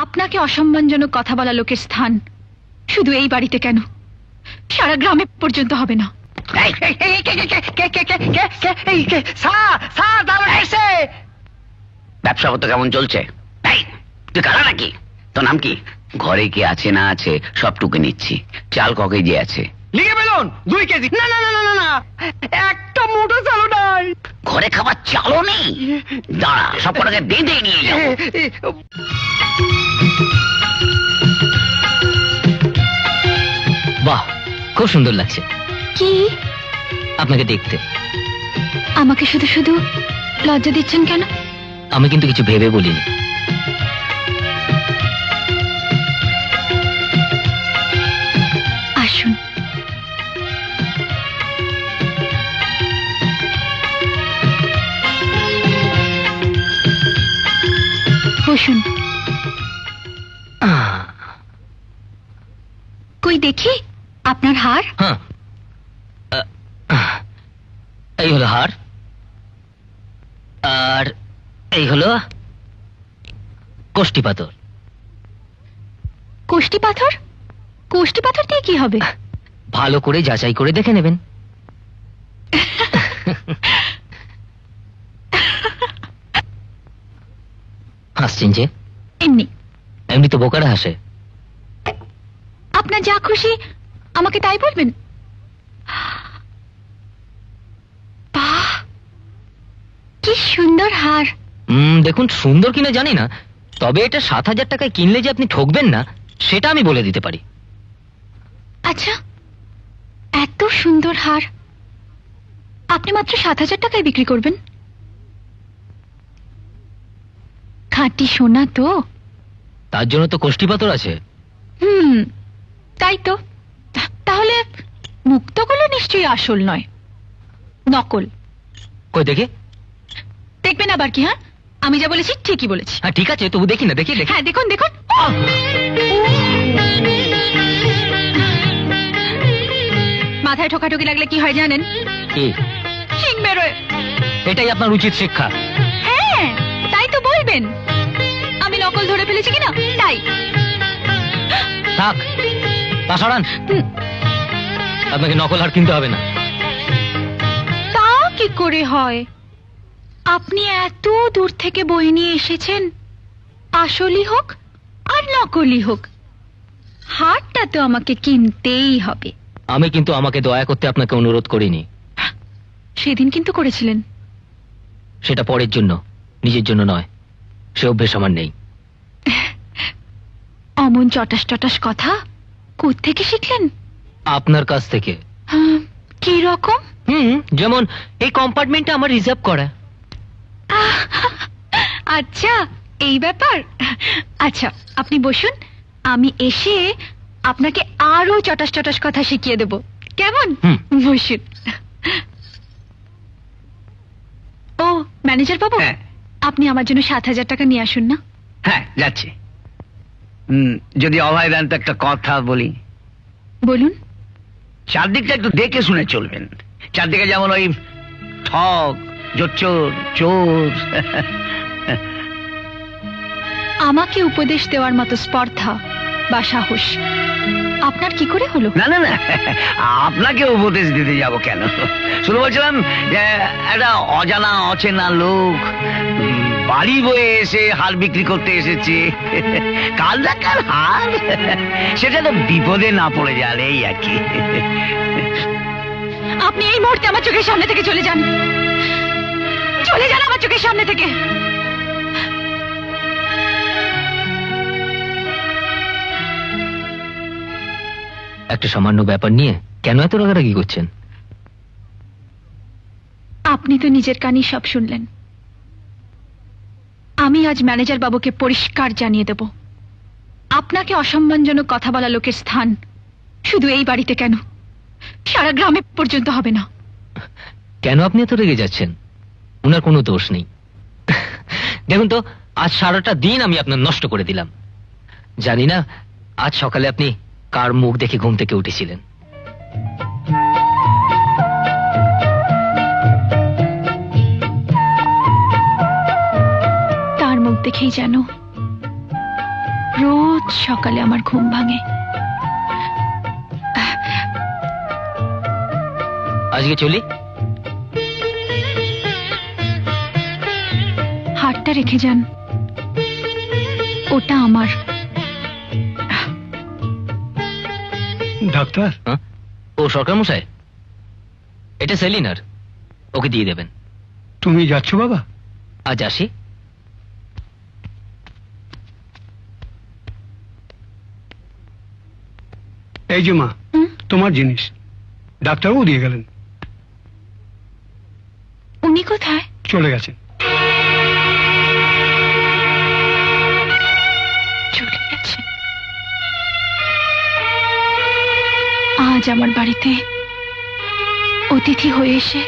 আপনাকে অসম্মানজনক কথা বলা লোকের স্থান শুধু এই বাড়িতে কেন, সারা গ্রামে পর্যন্ত হবে না। ব্যবসা পত্র কেমন চলছে? তুই কারা নাকি? তোর নাম কি? ঘরে কি আছে না আছে সব টুকে নিচ্ছি। চাল ক কেজি আছে? লিখে ফেলুন 2 কেজি। না না না না না, একটা মুঠো চালও নাই। ঘরে খাবার চালও নেই? দাঁড়া, সব কটাকে দিয়ে নিয়ে যাবো। বাহ, খুব সুন্দর লাগছে। কি আপনাকে দেখতে। আমাকে শুধু শুধু লজ্জা দিচ্ছেন কেন? আমি কিন্তু কিছু ভেবে বলিনি। আসুন। বসুন। কই দেখি আপনার হার। হ্যাঁ, এই হলো হার, আর এই হলো কোষ্ঠী পাথর। কোষ্ঠী পাথর? কোষ্ঠী পাথর দিয়ে কি হবে? ভালো করে যাচাই করে দেখে নেবেন। হাসছেন যে? এমনি। এমনি তো বোকারা হাসে। আপনার যা খুশি আমাকে তাই বলবেন। বাহ, কি সুন্দর হার। দেখুন, সুন্দর কিনা জানি না, তবে এটা 7,000 টাকায় কিনলে যে আপনি ঠকবেন না সেটা আমি বলে দিতে পারি। আচ্ছা, এত সুন্দর হার আপনি মাত্র 7,000 টাকায় বিক্রি করবেন? খাঁটি সোনা তো? তার জন্য তো কোষ্ঠী পাথর আছে। তাই তো। তাহলে মুক্তগুলো নিশ্চয়ই আসল নয়, নকল। কই দেখি। দেখবেন আবার কি? হ্যাঁ, আমি যা বলেছি ঠিকই বলেছি। হ্যাঁ ঠিক আছে, তবু দেখি না। দেখি। হ্যাঁ দেখুন দেখুন। মাথায় ঠোকাঠুকি লাগলে কি হয় জানেন? কি? শিং বেরোয়। এটাই আপনার উচিত শিক্ষা। হ্যাঁ, তাই তো বলবেন। আমি নকল ধরে ফেলেছি কিনা তাই। থাক, তা সরান। আপনাকে নকল হার কিনতে হবে না। তা কি করে হয়? আপনি এত দূর থেকে বই নিয়ে এসেছেন, আসলই হোক আর নকলই হোক, হারটা তো আমাকে কিনতেই হবে। আমি কিন্তু আমাকে দয়া করতে আপনাকে অনুরোধ করিনি। সেদিন কিন্তু করেছিলেন। সেটা পরের জন্য, নিজের জন্য নয়। সে অভ্যেস আমার নেই। অমন চটাস চটাস কথা কোত্থেকে শিখলেন? আপনার কাছ থেকে। কি রকম? যেমন এই কম্পার্টমেন্টটা আমার রিজার্ভ করা। আচ্ছা, এই ব্যাপার। আচ্ছা, আপনি বসুন, আমি এসে আপনাকে আরো চটাস চটাস কথা শিখিয়ে দেব, কেমন? বসুন। ও ম্যানেজার বাবু, আপনি আমার জন্য 7,000 টাকা নিয়ে আসুন না। হ্যাঁ, যাচ্ছি। যদি অভয় দেন তো একটা কথা বলি। বলুন। চারদিকটা একটু দেখে শুনে চলবেন। চারদিকে যেমন ওই ঠক, জোচ্চোর, চোর। আমাকে উপদেশ দেওয়ার মতো স্পর্ধা বা সাহস আপনার কি করে হলো? না না না, আপনাকে উপদেশ দিতে যাব কেন? শুধু বলছিলাম যে একটা অজানা অচেনা লোক বাড়ি বয়ে এসে হার বিক্রি করতে এসেছে। কাল দেখার হার, সেটা তো বিপদে না পড়ে যান, এই আর কি। আপনি এই মুহূর্তে আমার চোখের সামনে থেকে চলে যান। চলে যান আমার চোখের সামনে থেকে। একটা সামান্য ব্যাপার নিয়ে কেন এত রাগারাগি করছেন? আপনি তো নিজের কানে সব শুনলেন। আমি আজ ম্যানেজার বাবুকে পরিষ্কার জানিয়ে দেব, আপনাকে অসম্মানজনক কথা বলা লোকের স্থান শুধু এই বাড়িতে কেন, সারা গ্রামে পর্যন্ত হবে না। কেন আপনি এত রেগে যাচ্ছেন? উনার কোনো দোষ নেই। দেখুন তো, আজ সারাটা দিন আমি আপনার নষ্ট করে দিলাম। জানি না আজ সকালে আপনি কার মুখ দেখে ঘুম থেকে উঠেছিলেন। তার মুখ দেখেই যেন রোজ সকালে আমার ঘুম ভাঙে। আজকে চলি। হাতটা রেখে যান, ওটা আমার। ডাক্তার, হ্যাঁ? ও সরকার মশাই, এটা সেলিনার, ওকে দিয়ে দেবেন। তুমি যাচ্ছ বাবা? আজ আসি। এই যে মা, হুম? তোমার জিনিস। ডাক্তারবাবু দিয়ে গেলেন। উনি কোথায়? চলে গেছেন। চলে গেছে। আজ আমার বাড়িতে অতিথি হয়ে এসে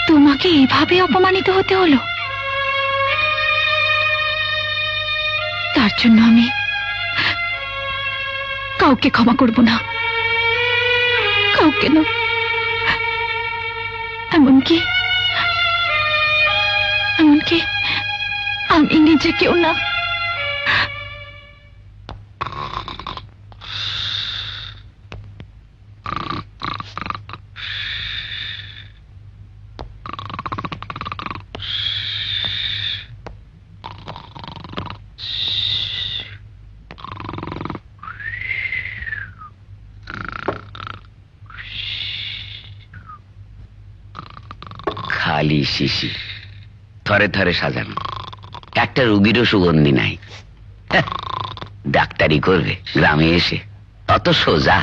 তোমাকে এভাবে অপমানিত হতে হলো? তার জন্য আমি কাউকে ক্ষমা করব না, কাউকে না, এমনকি আমি নিজেকেও না। খালি শিশি, থরে থরে সাজানো, একটা রুগীরও সুগন্ধি নাই। হ্যাঁ, ডাক্তারি করবে গ্রামে এসে, অত সোজা?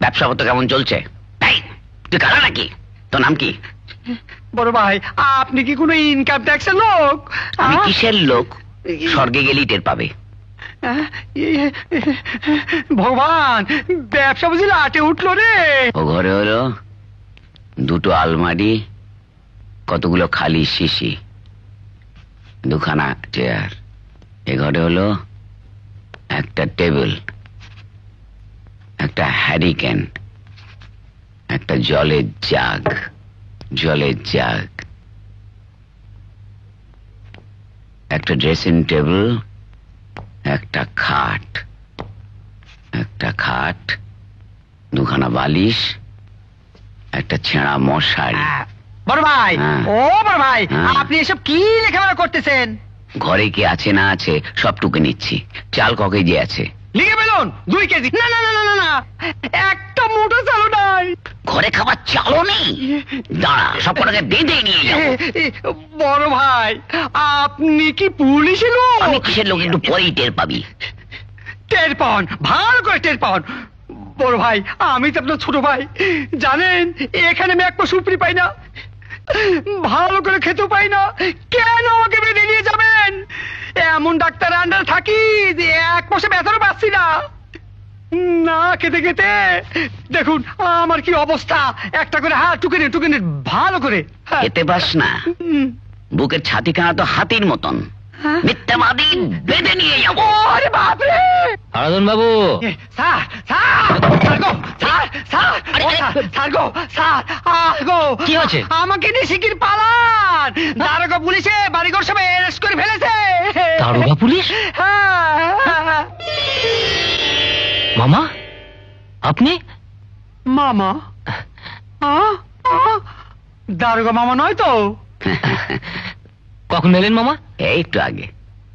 ব্যবসা পত্র কেমন চলছে? এই, তুই কারা নাকি? তোর নাম কি? বড় ভাই, আপনি কি কোনো ইনকাম ট্যাক্সের লোক? আমি কিসের লোক? স্বর্গে গেলেই টের পাবে। ভগবান, ব্যবসা বুঝি লাটে উঠলো রে। ও ঘরে হলো দুটো আলমারি, কতগুলো খালি শিশি, দুখানা চেয়ার। এ ঘরে হলো একটা টেবিল, একটা হ্যারিকেন, একটা জলের জাগ, একটা ড্রেসিং টেবিল, একটা খাট, দুখানা বালিশ, একটা ছেঁড়া মশারি। বড় ভাই, হ্যাঁ। ও বড় ভাই, হ্যাঁ। আপনি এসব কি লেখাপড়া করতেছেন? ঘরে কি আছে না আছে সবটুকু নিচ্ছি। চাল ক কেজি আছে? লিখে ফেলুন 2 কেজি। না না না না না, একটা মুঠো চালও নাই। ঘরে খাবার চালও নেই? দাঁড়া, সব কটাকে বেঁধে নিয়ে যাবো। বড় ভাই, আপনি কি পুলিশের লোক? আমি কিসের লোক একটু পরেই টের পাবি। টের পান, ভালো করে টের পান। বড় ভাই, আমি তো আপনার ছোট ভাই, জানেন এখানে আমি এক পয়সা উপরি পাই না, ভালো করে খেতেও পাই না। কেন আমাকে বেঁধে নিয়ে যাবেন? এমন ডাক্তার আন্ডার থাকি যে এক পয়সা বেতনও পাচ্ছি না, না খেতে খেতে দেখুন আমার কি অবস্থা। একটা করে হাত টুকে নে ভালো করে। খেতে পাস না? বুকের ছাতিখানা তো হাতির মতন। মিথ্যাবাদী, বেঁধে নিয়ে যাবো। ওরে বাপরে! আরাধন বাবু, স্যার, কি হয়েছে? আমাকে নিয়ে শিগগির পালান, দারোগা পুলিশে বাড়িঘর সব অ্যারেস্ট করে ফেলেছে। দারোগা পুলিশ? হ্যাঁ। মামা, আপনি? মামা? দারোগা মামা নয় তো? কখন এলেন মামা? এই একটু আগে।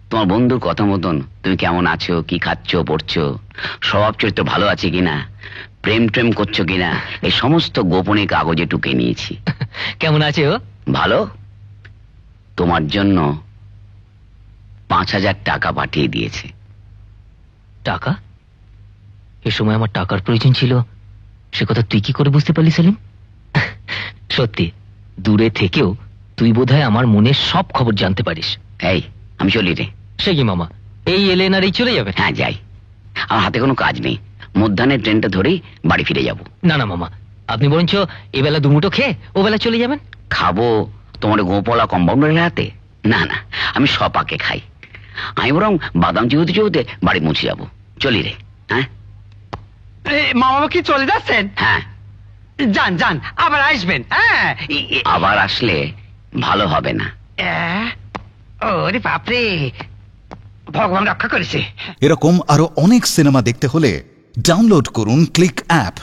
তোমার বন্ধুর কথা মতন তুমি কেমন আছো, কি খাচ্ছ পড়ছো, স্বভাব চরিত্র ভালো আছে কিনা, প্রেম করছো কিনা, এই সমস্ত গোপনে কাগজে টুকে নিয়েছি। কেমন আছে ও? ভালো। তোমার জন্য 5,000 টাকা পাঠিয়ে দিয়েছে। টাকা? এ সময় আমার টাকার প্রয়োজন ছিল, সে কথা তুই কি করে বুঝতে পারলি সেলিম? সত্যি, দূরে থেকেও তুই বোধহয় আমার মনের সব খবর জানতে পারিস। এই, আমি চলি রে। সে কি মামা, এই এলেন আর এই চলে যাবে? হ্যাঁ যাই, আমার হাতে কোনো কাজ নেই। মধ্যাহ্নের ট্রেনটা ধরেই বাড়ি ফিরে যাব। না না মামা, আপনি বরঞ্চ এবেলা দুমুটো খেয়ে ও বেলা চলে যাবেন। খাবো তোমার গোপলা কম্পাউন্ডারের হাতে? না না, আমি সপাকে খাই। আমি বরং বাদাম চিবুতে বাড়ি মুছে যাব। চলি রে। হ্যাঁ মামা কি চলে যাচ্ছেন? হ্যাঁ, যান যান, আবার আসবেন। হ্যাঁ আবার আসলে ভালো হবে না। ওরে বাপরে, ভগবান রক্ষা করেছে। এরকম আরো অনেক সিনেমা দেখতে হলে ডাউনলোড করুন ক্লিক অ্যাপ।